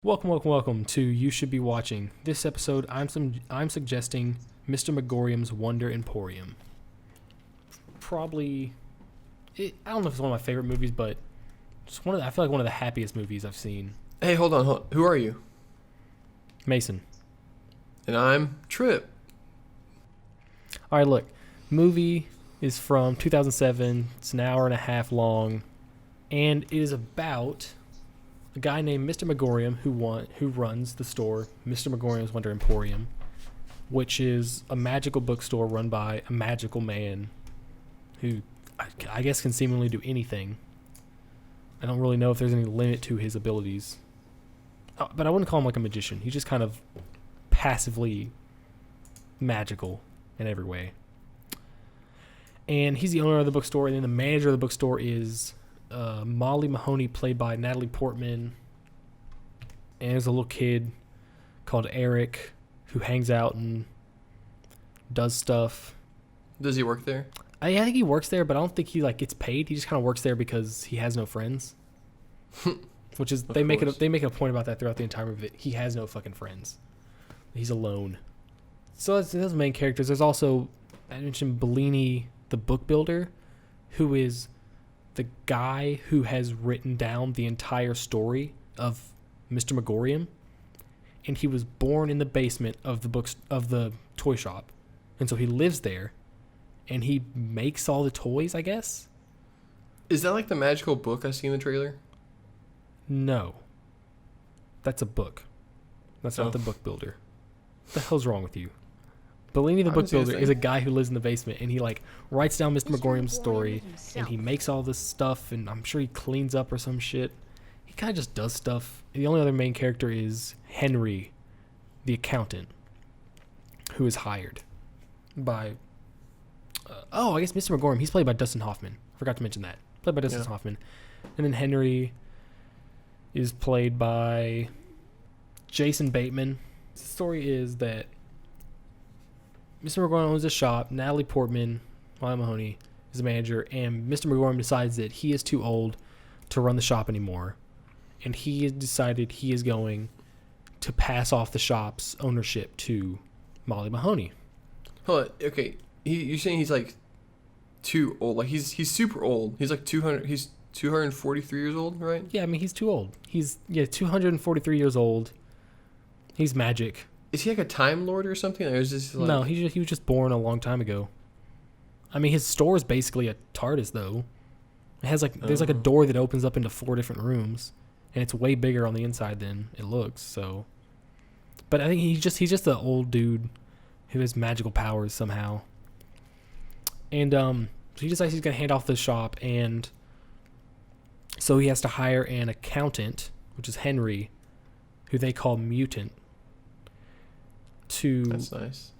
Welcome to You Should Be Watching. This episode, I'm suggesting Mr. Magoriums Wonder Emporium. I don't know if it's one of my favorite movies, but I feel like one of the happiest movies I've seen. Hey, hold on. Who are you? Mason. And I'm Trip. All right, look. Movie is from 2007. It's an hour and a half long, and it is about a guy named Mr. Magorium who runs the store, Mr. Magoriums Wonder Emporium, which is a magical bookstore run by a magical man who I guess can seemingly do anything. I don't really know if there's any limit to his abilities. But I wouldn't call him like a magician. He's just kind of passively magical in every way. And he's the owner of the bookstore, and then the manager of the bookstore is Molly Mahoney, played by Natalie Portman. And there's a little kid called Eric who hangs out and does stuff. Does he work there? I think he works there, but I don't think he gets paid. He just kind of works there because he has no friends. Which is they make it a point about that throughout the entire movie, that he has no fucking friends. He's alone. So that's those main characters. There's also, I mentioned Bellini, the book builder, who is the guy who has written down the entire story of Mr. Magorium, and he was born in the basement of the toy shop, and so he lives there, and he makes all the toys, I guess. Is that like the magical book I see in the trailer? No, that's a book. That's not the book builder. What the hell's wrong with you? Bellini the book builder is a guy who lives in the basement, and he writes down Mr. Magorium's story, and he makes all this stuff, and I'm sure he cleans up or some shit. He kind of just does stuff. The only other main character is Henry, the accountant, who is hired by I guess Mr. Magorium, he's played by Dustin Hoffman. I forgot to mention that. Played by Dustin Hoffman. And then Henry is played by Jason Bateman. The story is that Mr. Magorium owns a shop. Natalie Portman, Molly Mahoney, is the manager, and Mr. Magorium decides that he is too old to run the shop anymore, and he has decided he is going to pass off the shop's ownership to Molly Mahoney. Hold on. Okay, you're saying he's like too old? Like he's super old. He's like 200. He's 243 years old, right? Yeah, I mean he's too old. He's 243 years old. He's magic. Is he like a Time Lord or something? Or is this No, he was just born a long time ago. I mean, his store is basically a TARDIS, though. It has there's a door that opens up into 4 different rooms, and it's way bigger on the inside than it looks. So, but I think he's just an old dude who has magical powers somehow. And so he decides he's gonna hand off the shop, and so he has to hire an accountant, which is Henry, who they call Mutant. That's nice.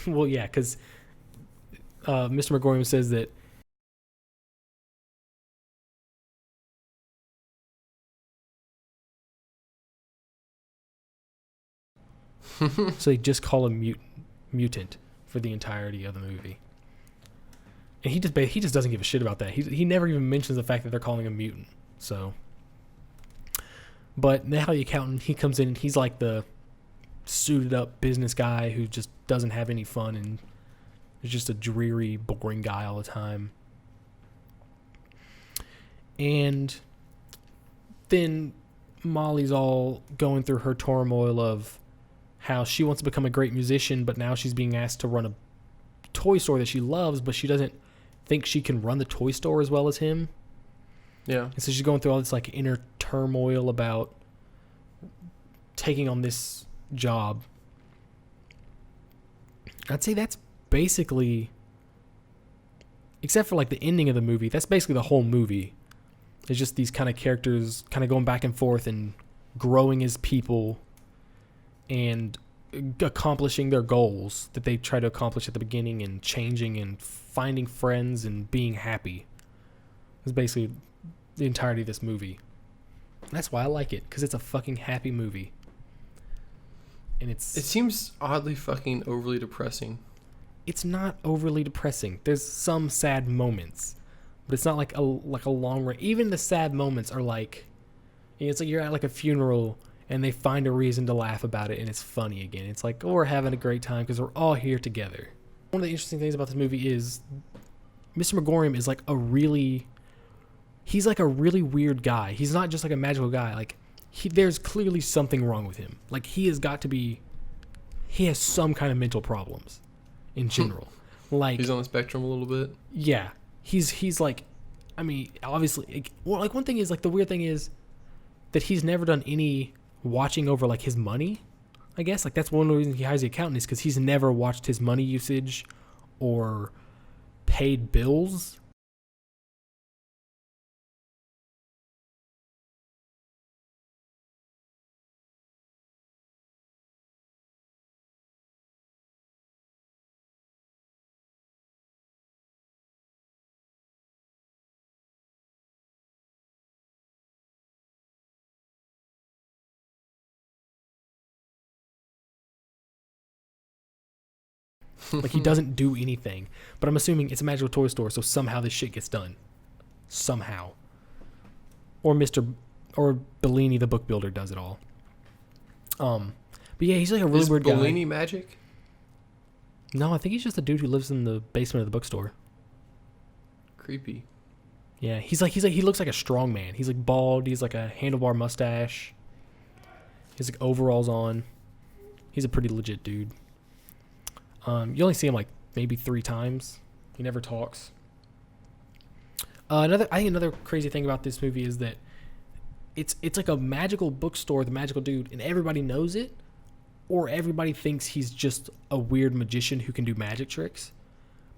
Well, yeah, because Mr. Magorium says that so they just call him mutant for the entirety of the movie, and he just doesn't give a shit about that. He never even mentions the fact that they're calling him mutant. So, but now the accountant, he comes in and he's like the suited up business guy who just doesn't have any fun and is just a dreary, boring guy all the time. And then Molly's all going through her turmoil of how she wants to become a great musician, but now she's being asked to run a toy store that she loves, but she doesn't think she can run the toy store as well as him. Yeah. And so she's going through all this inner turmoil about taking on this job. I'd say that's basically, except for the ending of the movie, that's basically the whole movie. It's just these kind of characters kind of going back and forth and growing as people and accomplishing their goals that they try to accomplish at the beginning, and changing and finding friends and being happy. It's basically the entirety of this movie. That's why I like it, because it's a fucking happy movie. And it seems oddly fucking overly depressing. It's not overly depressing. There's some sad moments, but it's not like a long run. Even the sad moments are it's like you're at a funeral and they find a reason to laugh about it, and it's funny again. It's like, oh, we're having a great time because we're all here together. One of the interesting things about this movie is Mr. Magorium is like he's like a really weird guy. He's not just like a magical guy. Like, there's clearly something wrong with him. Like, he has some kind of mental problems in general. Like, he's on the spectrum a little bit. Yeah. He's like, I mean, obviously, like one thing is, like, the weird thing is that he's never done any watching over, like, his money, I guess. Like, that's one of the reasons he hires the accountant, is because he's never watched his money usage or paid bills. Like, he doesn't do anything. But I'm assuming it's a magical toy store, so somehow this shit gets done. Somehow. Or Bellini, the book builder, does it all. But yeah, he's like a really weird guy. Is Bellini magic? No, I think he's just a dude who lives in the basement of the bookstore. Creepy. Yeah, he looks like a strong man. He's like bald. He's like a handlebar mustache. He's like overalls on. He's a pretty legit dude. You only see him like maybe 3 times. He never talks. I think another crazy thing about this movie is that it's like a magical bookstore, the magical dude, and everybody knows it, or everybody thinks he's just a weird magician who can do magic tricks.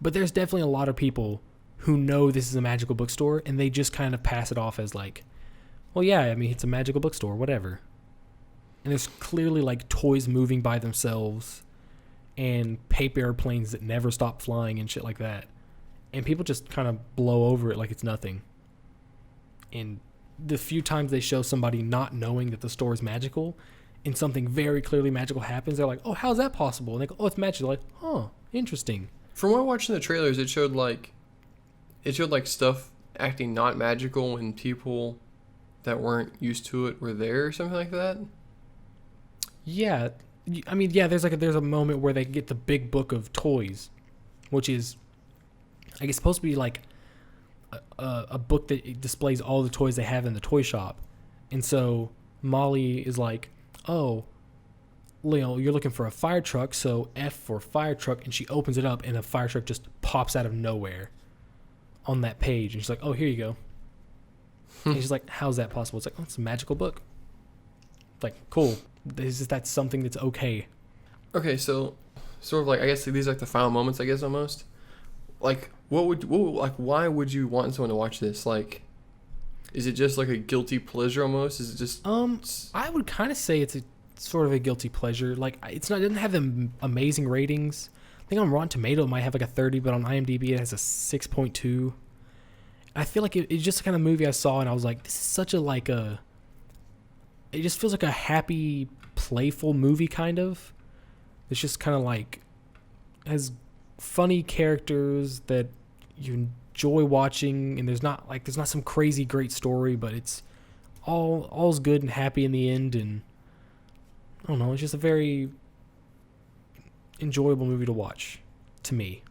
But there's definitely a lot of people who know this is a magical bookstore, and they just kind of pass it off as like, well, yeah, I mean, it's a magical bookstore, whatever. And there's clearly like toys moving by themselves and paper airplanes that never stop flying and shit like that. And people just kind of blow over it like it's nothing. And the few times they show somebody not knowing that the store is magical and something very clearly magical happens, they're like, oh, how's that possible? And they go, oh, it's magical. Like, oh, interesting. From what I watched in the trailers, it showed like stuff acting not magical when people that weren't used to it were there or something like that. Yeah. I mean, yeah, there's a moment where they get the big book of toys, which is, I guess, supposed to be like a book that displays all the toys they have in the toy shop. And so Molly is like, oh, Leo, you're looking for a fire truck, so F for fire truck. And she opens it up, and a fire truck just pops out of nowhere on that page. And she's like, oh, here you go. And she's like, how's that possible? It's like, oh, it's a magical book. Like, cool. That's something that's okay. Okay, so sort of like, I guess these are like the final moments, I guess, almost. Like, why would you want someone to watch this? Like, is it just like a guilty pleasure almost? Is it just I would kind of say it's a sort of a guilty pleasure. Like, it doesn't have the amazing ratings. I think on Rotten Tomato it might have like a 30, but on IMDb it has a 6.2. I feel like it's just the kind of movie I saw and I was like, this is such a it just feels like a happy, playful movie, kind of. It's just kind of like, has funny characters that you enjoy watching, and there's not some crazy great story, but it's all's good and happy in the end, and I don't know, it's just a very enjoyable movie to watch, to me,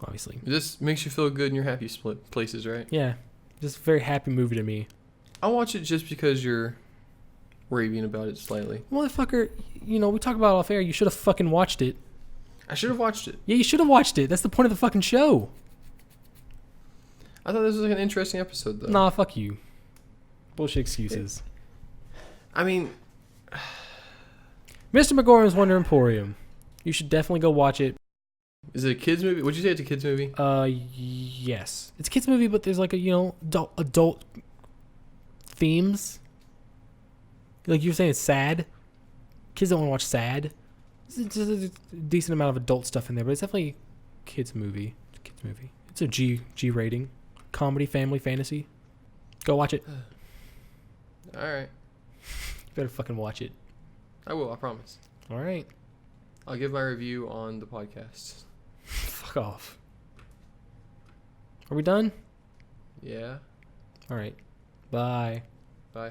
obviously. It just makes you feel good in your happy places, right? Yeah, just a very happy movie to me. I'll watch it just because you're raving about it slightly. Motherfucker, we talk about it off air. You should have fucking watched it. I should have watched it. Yeah, you should have watched it. That's the point of the fucking show. I thought this was like an interesting episode, though. Nah, fuck you. Bullshit excuses. I mean, Mr. Magoriums Wonder Emporium. You should definitely go watch it. Is it a kids movie? Would you say it's a kids movie? Yes. It's a kids movie, but there's like a, adult themes. Like you were saying, it's sad. Kids don't want to watch sad. There's a decent amount of adult stuff in there, but it's definitely a kids movie. It's a kids movie. It's a G rating. Comedy, family, fantasy. Go watch it. All right. You better fucking watch it. I will, I promise. All right. I'll give my review on the podcast. Fuck off. Are we done? Yeah. All right. Bye. Bye.